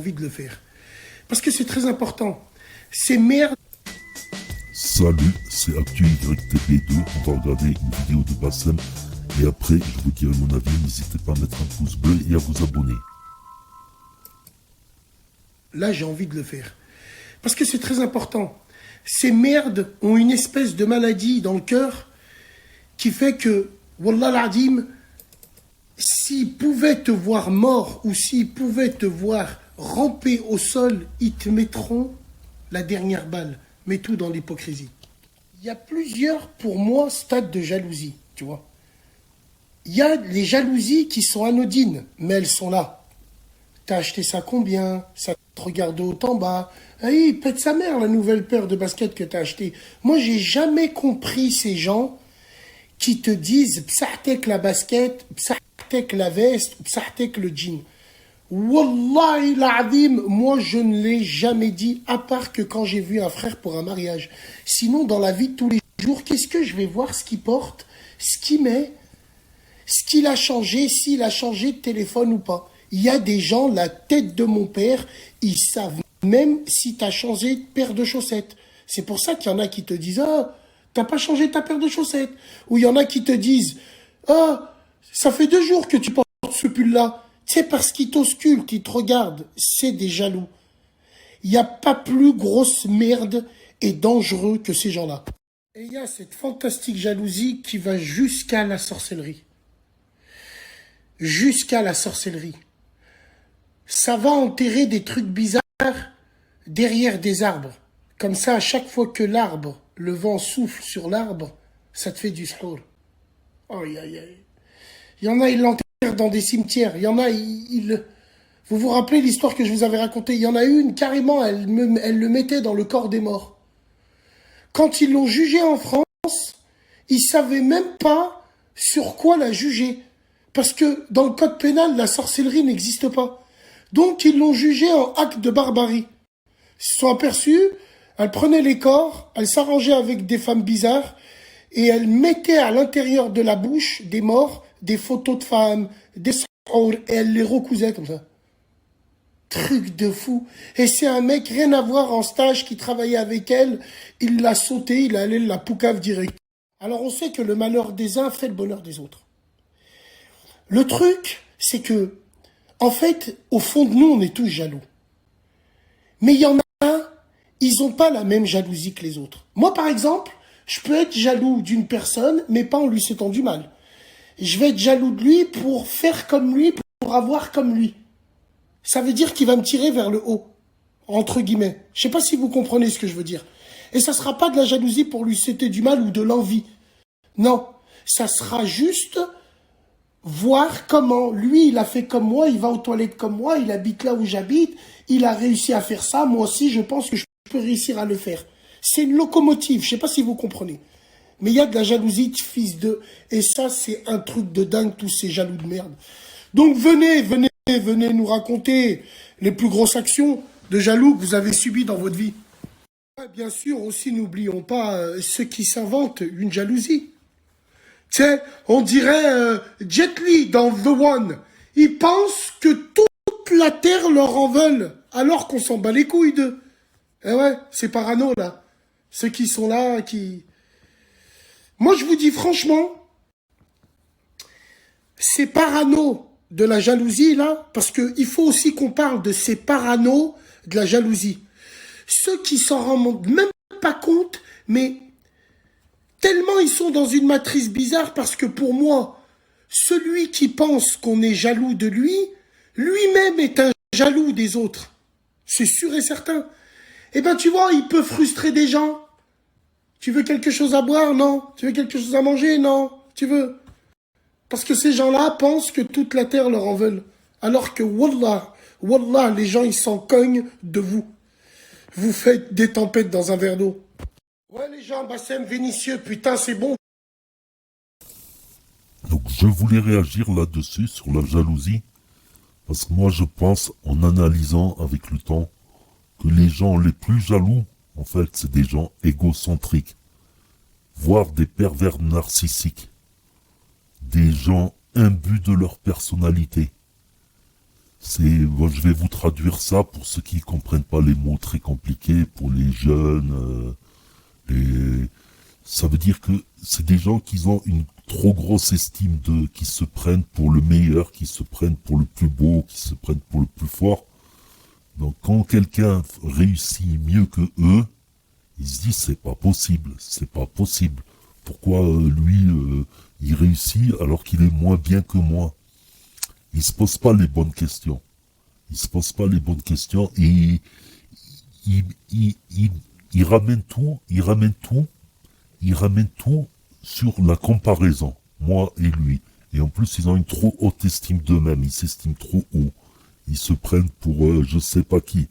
envie de le faire. Parce que c'est très important. Ces merdes... Salut, c'est ActuYTB2. On va regarder une vidéo de Bassem. Et après, je vous dirai mon avis. N'hésitez pas à mettre un pouce bleu et à vous abonner. Là, j'ai envie de le faire. Parce que c'est très important. Ces merdes ont une espèce de maladie dans le cœur qui fait que, Wallah l'Adim, s'ils pouvaient te voir mort ou s'ils pouvaient te voir ramper au sol, ils te mettront la dernière balle. Mais tout dans l'hypocrisie. Il y a plusieurs, pour moi, stades de jalousie, tu vois. Il y a les jalousies qui sont anodines, mais elles sont là. T'as acheté ça combien? Ça te regarde de haut en bas. Hey, il pète sa mère, la nouvelle paire de baskets que t'as acheté. Moi, j'ai jamais compris ces gens qui te disent psahtek la basket, psahtek la veste, psahtek le jean. Wallahi l'azim, moi je ne l'ai jamais dit, à part que quand j'ai vu un frère pour un mariage. Sinon, dans la vie de tous les jours, qu'est-ce que je vais voir ce qu'il porte, ce qu'il met, ce qu'il a changé, s'il a changé de téléphone ou pas. Il y a des gens, la tête de mon père, ils savent même si tu as changé de paire de chaussettes. C'est pour ça qu'il y en a qui te disent « Ah, t'as pas changé ta paire de chaussettes ». Ou il y en a qui te disent « Ah, ça fait 2 jours que tu portes ce pull-là ». C'est parce qu'ils t'auscultent, ils te regardent. C'est des jaloux. Il n'y a pas plus grosse merde et dangereux que ces gens-là. Et il y a cette fantastique jalousie qui va jusqu'à la sorcellerie. Jusqu'à la sorcellerie. Ça va enterrer des trucs bizarres derrière des arbres. Comme ça, à chaque fois que l'arbre, le vent souffle sur l'arbre, ça te fait du srour. Aïe, aïe, aïe. Il y en a, ils l'enterrent dans des cimetières. Il y en a, vous vous rappelez l'histoire que je vous avais racontée? Il y en a une, carrément, elle le mettait dans le corps des morts. Quand ils l'ont jugé en France, ils savaient même pas sur quoi la juger. Parce que dans le code pénal, la sorcellerie n'existe pas. Donc, ils l'ont jugé en acte de barbarie. Ils se sont aperçus, elle prenait les corps, elle s'arrangeait avec des femmes bizarres, et elle mettait à l'intérieur de la bouche des morts des photos de femmes, des sourds, et elle les recousait comme ça. Truc de fou. Et c'est un mec, rien à voir, en stage, qui travaillait avec elle, il l'a sauté, il allait la poucave direct. Alors on sait que le malheur des uns fait le bonheur des autres. Le truc, c'est que, en fait, au fond de nous, on est tous jaloux. Mais il y en a, ils n'ont pas la même jalousie que les autres. Moi, par exemple, je peux être jaloux d'une personne, mais pas en lui souhaitant du mal. Je vais être jaloux de lui pour faire comme lui, pour avoir comme lui. Ça veut dire qu'il va me tirer vers le haut, entre guillemets. Je sais pas si vous comprenez ce que je veux dire. Et ça sera pas de la jalousie pour lui souhaiter du mal ou de l'envie. Non, ça sera juste voir comment lui, il a fait comme moi, il va aux toilettes comme moi, il habite là où j'habite, il a réussi à faire ça, moi aussi je pense que je peux réussir à le faire. C'est une locomotive, je sais pas si vous comprenez. Mais il y a de la jalousie de fils de... Et ça, c'est un truc de dingue, tous ces jaloux de merde. Donc venez nous raconter les plus grosses actions de jaloux que vous avez subies dans votre vie. Ouais, bien sûr, aussi, n'oublions pas ceux qui s'inventent une jalousie. Tu sais, on dirait Jet Li dans The One. Ils pensent que toute la Terre leur en veulent, alors qu'on s'en bat les couilles d'eux. Eh ouais, c'est parano, là. Ceux qui sont là, qui... Moi, je vous dis franchement, ces parano de la jalousie, là, parce qu'il faut aussi qu'on parle de ces parano de la jalousie. Ceux qui s'en rendent même pas compte, mais tellement ils sont dans une matrice bizarre, parce que pour moi, celui qui pense qu'on est jaloux de lui, lui-même est un jaloux des autres. C'est sûr et certain. Eh ben, tu vois, il peut frustrer des gens. Tu veux quelque chose à boire? Non. Tu veux quelque chose à manger? Non. Tu veux... Parce que ces gens-là pensent que toute la terre leur en veut. Alors que, wallah, les gens, ils s'en cognent de vous. Vous faites des tempêtes dans un verre d'eau. Ouais, les gens, Bassem, Vénitieux, putain, c'est bon. Donc je voulais réagir là-dessus, sur la jalousie. Parce que moi, je pense, en analysant avec le temps, que les gens les plus jaloux, en fait, c'est des gens égocentriques, voire des pervers narcissiques, des gens imbus de leur personnalité. Bon, je vais vous traduire ça pour ceux qui comprennent pas les mots très compliqués, pour les jeunes. Ça veut dire que c'est des gens qui ont une trop grosse estime d'eux, qui se prennent pour le meilleur, qui se prennent pour le plus beau, qui se prennent pour le plus fort. Donc quand quelqu'un réussit mieux que eux, ils se disent c'est pas possible, c'est pas possible. Pourquoi lui il réussit alors qu'il est moins bien que moi? Il se pose pas les bonnes questions. Il se pose pas les bonnes questions et il, il, il, il ramène tout, sur la comparaison, moi et lui. Et en plus, ils ont une trop haute estime d'eux-mêmes, ils s'estiment trop haut. Ils se prennent pour je sais pas qui.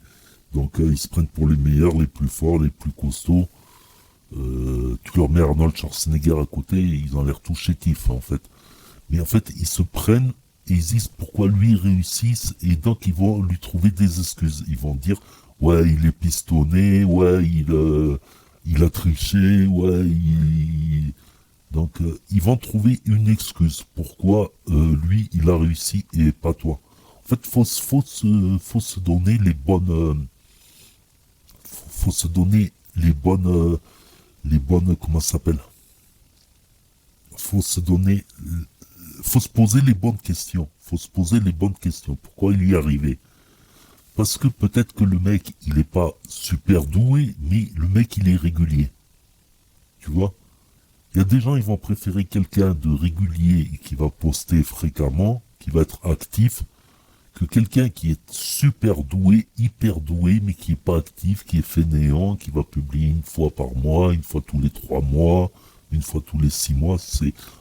Donc ils se prennent pour les meilleurs, les plus forts, les plus costauds. Tu leur mets Arnold Schwarzenegger à côté, ils ont l'air tout chétifs en fait. Mais en fait, ils se prennent et ils disent pourquoi lui réussisse et donc ils vont lui trouver des excuses. Ils vont dire ouais il est pistonné, ouais il a triché, ouais donc ils vont trouver une excuse pourquoi lui il a réussi et pas toi. En fait faut se donner les bonnes faut se donner les bonnes comment ça s'appelle, faut se donner faut se poser les bonnes questions. Faut se poser les bonnes questions. Pourquoi il y est arrivé? Parce que peut-être que le mec, il est pas super doué, mais le mec, il est régulier. Tu vois? Il y a des gens, ils vont préférer quelqu'un de régulier et qui va poster fréquemment, qui va être actif, que quelqu'un qui est super doué, hyper doué, mais qui est pas actif, qui est fainéant, qui va publier une fois par mois, une fois tous les 3 mois, une fois tous les 6 mois,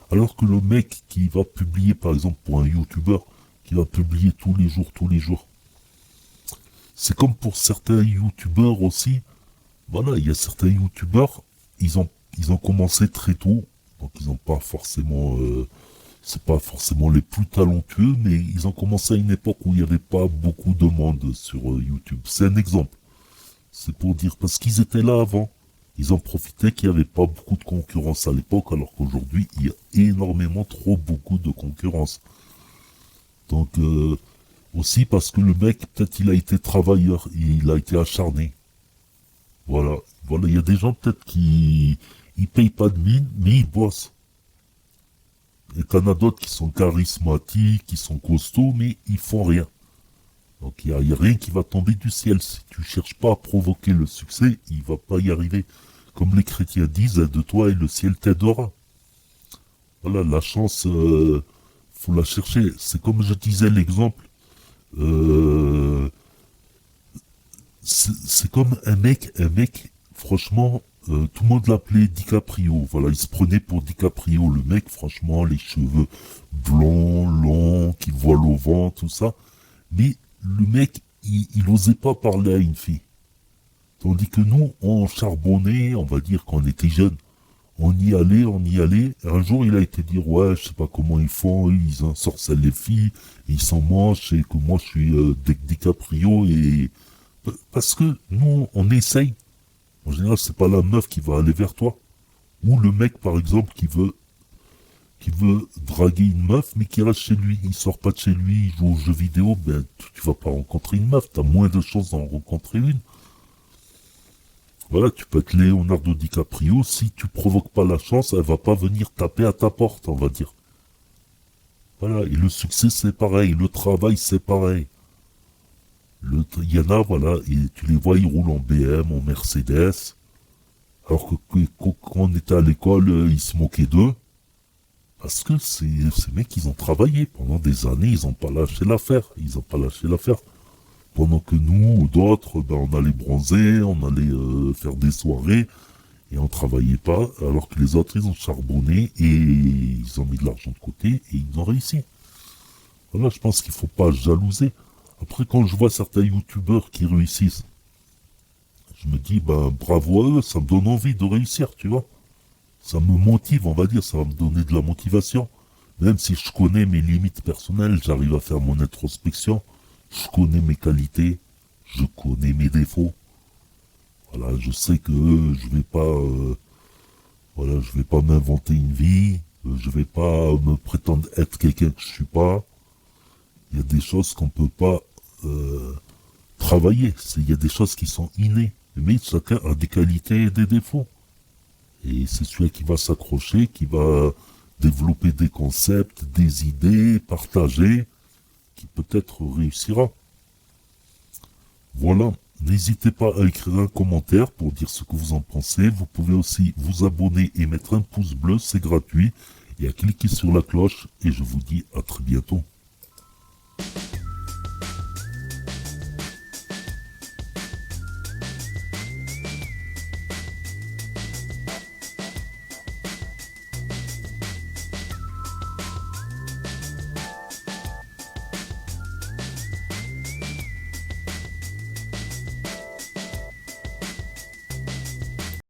alors que le mec qui va publier, par exemple, pour un youtubeur, qui va publier tous les jours. C'est comme pour certains youtubeurs aussi. Voilà, il y a certains youtubeurs, ils ont commencé très tôt, donc ils n'ont pas forcément, c'est pas forcément les plus talentueux, mais ils ont commencé à une époque où il n'y avait pas beaucoup de monde sur YouTube. C'est un exemple. C'est pour dire, parce qu'ils étaient là avant. Ils ont profité qu'il n'y avait pas beaucoup de concurrence à l'époque, alors qu'aujourd'hui, il y a énormément beaucoup de concurrence. Donc, aussi parce que le mec, peut-être il a été travailleur, il a été acharné. Voilà, il y a des gens peut-être qui ils payent pas de mine, mais ils bossent. Et t'en as d'autres qui sont charismatiques, qui sont costauds, mais ils font rien. Donc il y a rien qui va tomber du ciel. Si tu cherches pas à provoquer le succès, il va pas y arriver. Comme les chrétiens disent, de toi et le ciel t'aidera. Voilà, la chance, faut la chercher. C'est comme je disais l'exemple. C'est comme un mec, franchement, tout le monde l'appelait DiCaprio. Voilà, il se prenait pour DiCaprio. Le mec, franchement, les cheveux blonds, longs, qui voilent au vent, tout ça. Mais le mec, il osait pas parler à une fille. Tandis que nous, on charbonnait, on va dire qu'on était jeunes. On y allait. Et un jour, il a été dire, ouais, je sais pas comment ils font, ils ensorcellent les filles, ils s'en mangent, et que moi, je suis DiCaprio, et... Parce que nous, on essaye. En général, c'est pas la meuf qui va aller vers toi. Ou le mec, par exemple, qui veut draguer une meuf, mais qui reste chez lui. Il sort pas de chez lui, il joue aux jeux vidéo, ben, tu vas pas rencontrer une meuf, t'as moins de chances d'en rencontrer une. Voilà, tu peux être Leonardo DiCaprio, si tu provoques pas la chance, elle va pas venir taper à ta porte, on va dire. Voilà, et le succès c'est pareil, le travail c'est pareil. Il y en a, voilà, et tu les vois, ils roulent en BM, en Mercedes, alors que quand on était à l'école, ils se moquaient d'eux. Parce que ces mecs, ils ont travaillé pendant des années, ils n'ont pas lâché l'affaire. Pendant que nous, ou d'autres, ben, on allait bronzer, on allait faire des soirées, et on travaillait pas, alors que les autres, ils ont charbonné, et ils ont mis de l'argent de côté, et ils ont réussi. Voilà, je pense qu'il faut pas jalouser. Après, quand je vois certains youtubeurs qui réussissent, je me dis, ben, bravo à eux, ça me donne envie de réussir, tu vois. Ça me motive, on va dire, ça va me donner de la motivation. Même si je connais mes limites personnelles, j'arrive à faire mon introspection, je connais mes qualités, je connais mes défauts. Voilà, je sais que je vais pas m'inventer une vie, je vais pas me prétendre être quelqu'un que je suis pas. Il y a des choses qu'on peut pas travailler. Il y a des choses qui sont innées. Mais chacun a des qualités et des défauts. Et c'est celui qui va s'accrocher, qui va développer des concepts, des idées, partager, qui peut-être réussira. Voilà. N'hésitez pas à écrire un commentaire pour dire ce que vous en pensez. Vous pouvez aussi vous abonner et mettre un pouce bleu, c'est gratuit. Et à cliquer sur la cloche. Et je vous dis à très bientôt.